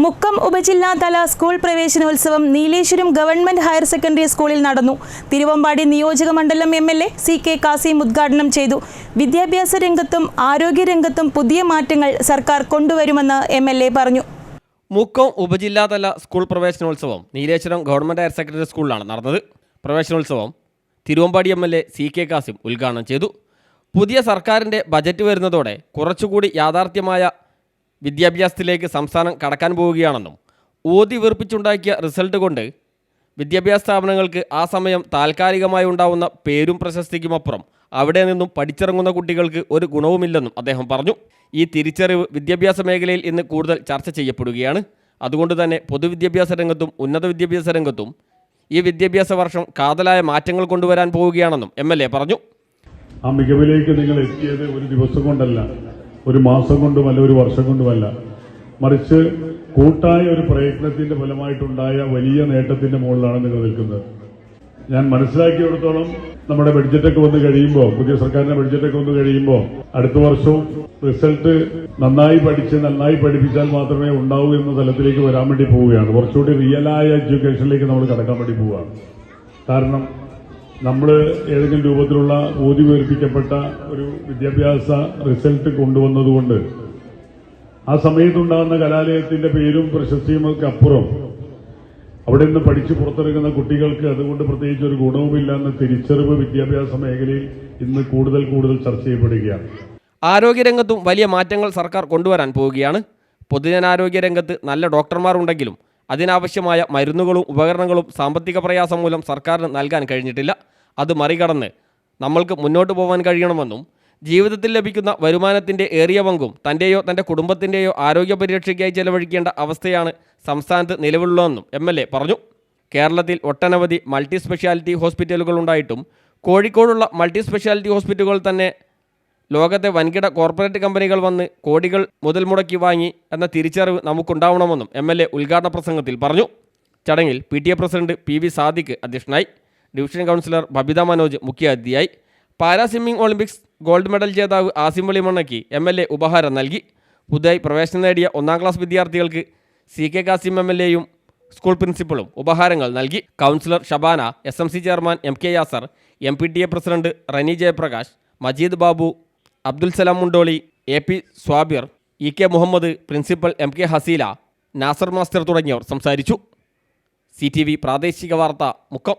Mukkam ഉപജില്ലാതല school പ്രവേശനോത്സവം Nileshwaram government higher secondary സ്കൂളിൽ നടന്നു. തിരുവമ്പാടി നിയോജക മണ്ഡലം എംഎൽഎ സി.കെ. കാസിം ഉദ്ഘാടനം ചെയ്തു. വിദ്യാഭ്യാസ രംഗത്തും ആരോഗ്യരംഗത്തും പുതിയ മാറ്റങ്ങൾ സർക്കാർ കൊണ്ടുവരുമെന്ന് എംഎൽഎ പറഞ്ഞു. മുക്കം ഉപജില്ലാതല സ്കൂൾ പ്രവേശനോത്സവം നീലേശ്വരം ഗവൺമെന്റ് ഹയർ സെക്കൻഡറി സ്കൂളിലാണ് നടന്നത്. പ്രവേശനോത്സവം തിരുവമ്പാടി എംഎൽഎ സി.കെ. കാസിം ഉദ്ഘാടനം ചെയ്തു. പുതിയ സർക്കാരിൻ്റെ ബജറ്റ് വരുന്നതോടെ കുറച്ചുകൂടി യാഥാർത്ഥ്യമായ വിദ്യാഭ്യാസത്തിലേക്ക് സംസ്ഥാനം കടക്കാൻ പോവുകയാണെന്നും ഊതി വീർപ്പിച്ചുണ്ടാക്കിയ റിസൾട്ട് കൊണ്ട് വിദ്യാഭ്യാസ സ്ഥാപനങ്ങൾക്ക് ആ സമയം താൽക്കാലികമായി ഉണ്ടാവുന്ന പേരും പ്രശസ്തിക്കുമപ്പുറം അവിടെ നിന്നും പഠിച്ചിറങ്ങുന്ന കുട്ടികൾക്ക് ഒരു ഗുണവുമില്ലെന്നും അദ്ദേഹം പറഞ്ഞു. ഈ തിരിച്ചറിവ് വിദ്യാഭ്യാസ മേഖലയിൽ ഇന്ന് കൂടുതൽ ചർച്ച ചെയ്യപ്പെടുകയാണ്. അതുകൊണ്ട് തന്നെ പൊതുവിദ്യാഭ്യാസ രംഗത്തും ഉന്നത വിദ്യാഭ്യാസ രംഗത്തും ഈ വിദ്യാഭ്യാസ വർഷം കാതലായ മാറ്റങ്ങൾ കൊണ്ടുവരാൻ പോവുകയാണെന്നും എംഎൽഎ പറഞ്ഞു. ആ മികവിലേക്ക് നിങ്ങൾ എത്തിയത് ഒരു ദിവസം കൊണ്ടല്ല, ഒരു മാസം കൊണ്ടുമല്ല, ഒരു വർഷം കൊണ്ടുമല്ല, മറിച്ച് കൂട്ടായ ഒരു പ്രയത്നത്തിന്റെ ഫലമായിട്ടുണ്ടായ വലിയ നേട്ടത്തിന്റെ മുകളിലാണ് നിങ്ങൾ നിൽക്കുന്നത്. ഞാൻ മനസ്സിലാക്കിയിടത്തോളം നമ്മുടെ ബഡ്ജറ്റൊക്കെ വന്ന് കഴിയുമ്പോൾ, പുതിയ സർക്കാരിന്റെ ബഡ്ജറ്റൊക്കെ വന്ന് കഴിയുമ്പോൾ അടുത്ത വർഷവും റിസൾട്ട് നന്നായി പഠിച്ച് നന്നായി പഠിപ്പിച്ചാൽ മാത്രമേ ഉണ്ടാവൂ എന്ന തലത്തിലേക്ക് വരാൻ വേണ്ടി പോവുകയാണ്. കുറച്ചുകൂടി റിയലായ എഡ്യൂക്കേഷനിലേക്ക് നമ്മൾ കടക്കാൻ വേണ്ടി പോവുകയാണ്. കാരണം നമ്മൾ ഏതെങ്കിലും രൂപത്തിലുള്ള ഊതി വീർപ്പിക്കപ്പെട്ട ഒരു വിദ്യാഭ്യാസ റിസൾട്ട് കൊണ്ടുവന്നതുകൊണ്ട് ആ സമയത്തുണ്ടാകുന്ന കലാലയത്തിന്റെ പേരും പ്രശസ്തിയും ഒക്കെ അപ്പുറം അവിടെ നിന്ന് പഠിച്ച് പുറത്തിറങ്ങുന്ന കുട്ടികൾക്ക് അതുകൊണ്ട് പ്രത്യേകിച്ച് ഒരു ഗുണവുമില്ല എന്ന തിരിച്ചറിവ് വിദ്യാഭ്യാസ മേഖലയിൽ ഇന്ന് കൂടുതൽ ചർച്ച ചെയ്യപ്പെടുകയാണ്. ആരോഗ്യരംഗത്തും വലിയ മാറ്റങ്ങൾ സർക്കാർ കൊണ്ടുവരാൻ പോവുകയാണ്. പൊതുജനാരോഗ്യ രംഗത്ത് നല്ല ഡോക്ടർമാർ ഉണ്ടെങ്കിലും അതിനാവശ്യമായ മരുന്നുകളും ഉപകരണങ്ങളും സാമ്പത്തിക പ്രയാസം മൂലം സർക്കാരിന് നൽകാൻ കഴിഞ്ഞിട്ടില്ല. അത് മറികടന്ന് നമ്മൾക്ക് മുന്നോട്ട് പോകാൻ കഴിയണമെന്നും ജീവിതത്തിൽ ലഭിക്കുന്ന വരുമാനത്തിൻ്റെ ഏറിയ പങ്കും തൻ്റെയോ തൻ്റെ കുടുംബത്തിൻ്റെയോ ആരോഗ്യ പരിരക്ഷയ്ക്കായി ചെലവഴിക്കേണ്ട അവസ്ഥയാണ് സംസ്ഥാനത്ത് നിലവിലുള്ളതെന്നും എംഎൽഎ പറഞ്ഞു. കേരളത്തിൽ ഒട്ടനവധി മൾട്ടി സ്പെഷ്യാലിറ്റി ഹോസ്പിറ്റലുകൾ ഉണ്ടായിട്ടും കോഴിക്കോടുള്ള മൾട്ടി സ്പെഷ്യാലിറ്റി ഹോസ്പിറ്റലുകൾ തന്നെ ലോകത്തെ വൻകിട കോർപ്പറേറ്റ് കമ്പനികൾ വന്ന് കോടികൾ മുതൽ മുടക്കി വാങ്ങി എന്ന തിരിച്ചറിവ് നമുക്കുണ്ടാവണമെന്നും എംഎൽഎ ഉദ്ഘാടന പ്രസംഗത്തിൽ പറഞ്ഞു. ചടങ്ങിൽ PTA പ്രസിഡന്റ് PV സാദിഖ് അധ്യക്ഷനായി. ഡിവിഷൻ കൗൺസിലർ ബബിത മനോജ് മുഖ്യാതിഥിയായി. Para swimming Olympics gold medal ജേതാവ് ആസിം അലി മണ്ണയ്ക്ക് എംഎൽഎ ഉപഹാരം നൽകി. പുതുതായി പ്രവേശനം നേടിയ 1-ാം ക്ലാസ് വിദ്യാർത്ഥികൾക്ക് സി.കെ. കാസിം എംഎൽഎയും സ്കൂൾ പ്രിൻസിപ്പളും ഉപഹാരങ്ങൾ നൽകി. Councillor Shabana, SMC chairman MK Yasar, MPTA president Rani Jayaprakash, Majeed Babu, Abdul Salam Mundoli, AP Swabir, EK Muhammad, principal MK Haseela, Nasar master തുടങ്ങിയവർ സംസാരിച്ചു. CTV പ്രാദേശിക വാർത്ത മുക്കം.